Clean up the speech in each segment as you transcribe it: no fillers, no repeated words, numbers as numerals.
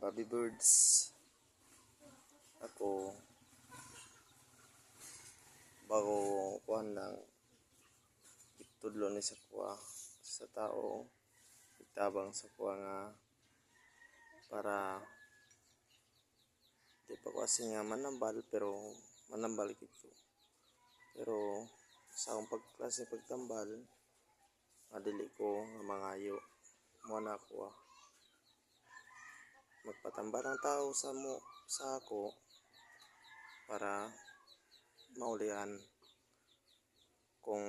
Bobby Birds. Ako bago kuhan lang itudlo ni sa kuha sa tao itabang sa kuha nga para di pa kasi nga manambal pero manambal gito. Pero sa akong pagklase pagtambal madili ko nga mangayo mo na ako magpatambal ang tao sa ako para maulian kung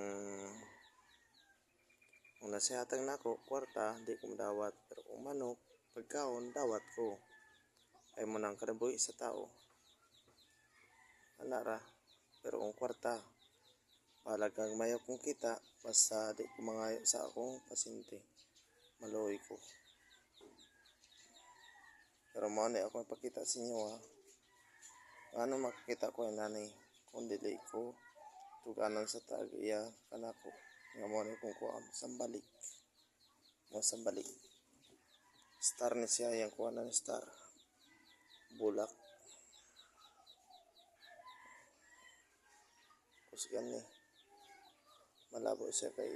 nasihatag na ako kwarta di ko madawat pero kung manok pagkaon dawat ko ay mo nang kanabuhi sa tao anara pero kung kwarta mahalagang mayo kong kita basta di ko mangayo sa akong pasyente maluoy ko pero mo na ako ipakita sa inyo ano makikita ko yung nanay kung dili ko tuganan sa tagiya kanako nga mo na kung kuha sambalik mo sambalik star ni siya yung kuha na star bulak kusgan ni malabo siya kay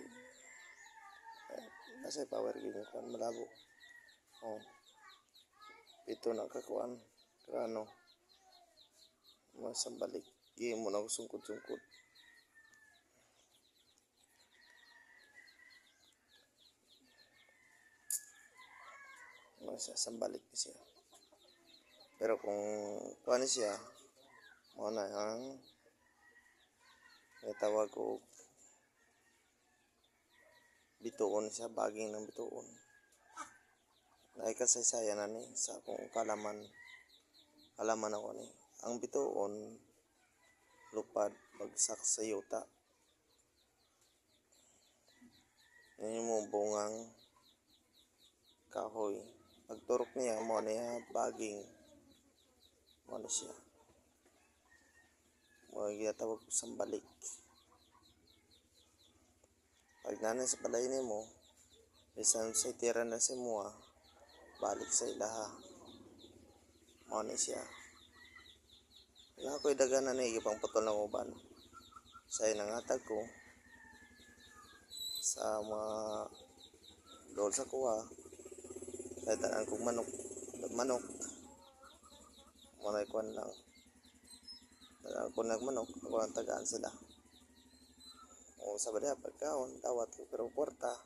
nasa power game kuha malabo ito na kakuan krano mo sambalik di mo na sungkod-sungkod sambalik siya pero kung kuan siya mo na ang tawag ko bituon siya baging ng bituon na ikasaysayan na ni sa akong kalaman ako ni ang bituon lupad bagsak sa yuta yun mo bungang kahoy pagturok niya mo niya baging mo na siya mo ginatawag ko sambalik pag nanay sa balay ni mo bisan sa tira na si mo balik sa ilaha mo na siya na ako'y dagan na naigipang putol ng uban sa inangatag ko sa mga doon sa kuha kahit ang kong manok mo na ikuan lang tagaan ko nagmanok ako ang tagaan sila o sa bada pagkaon dawat ko pero kwarta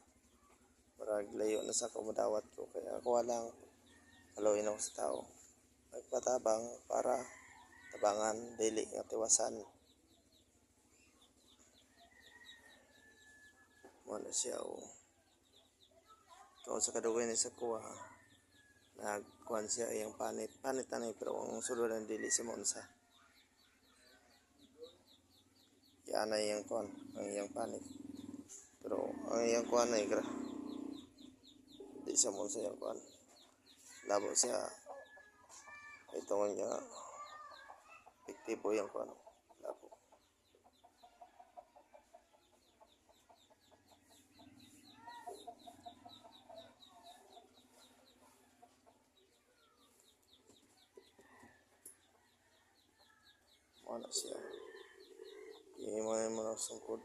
para layo na sa kumadawat ko kaya ako lang haluin ako sa tao nagpatabang para tabangan dili nga tiwasan mo na siya kung sa kadugay ni sa kuha nagkuhan siya yung panit na pero ang sulod ng dili si Monsa yan na yung kuhan ang iyang panit pero ang iyang kuhan na di siya Monsa yung kuhan labo siya itong niya piktibo yung kuhan labo mo na siya hindi mo na sungkod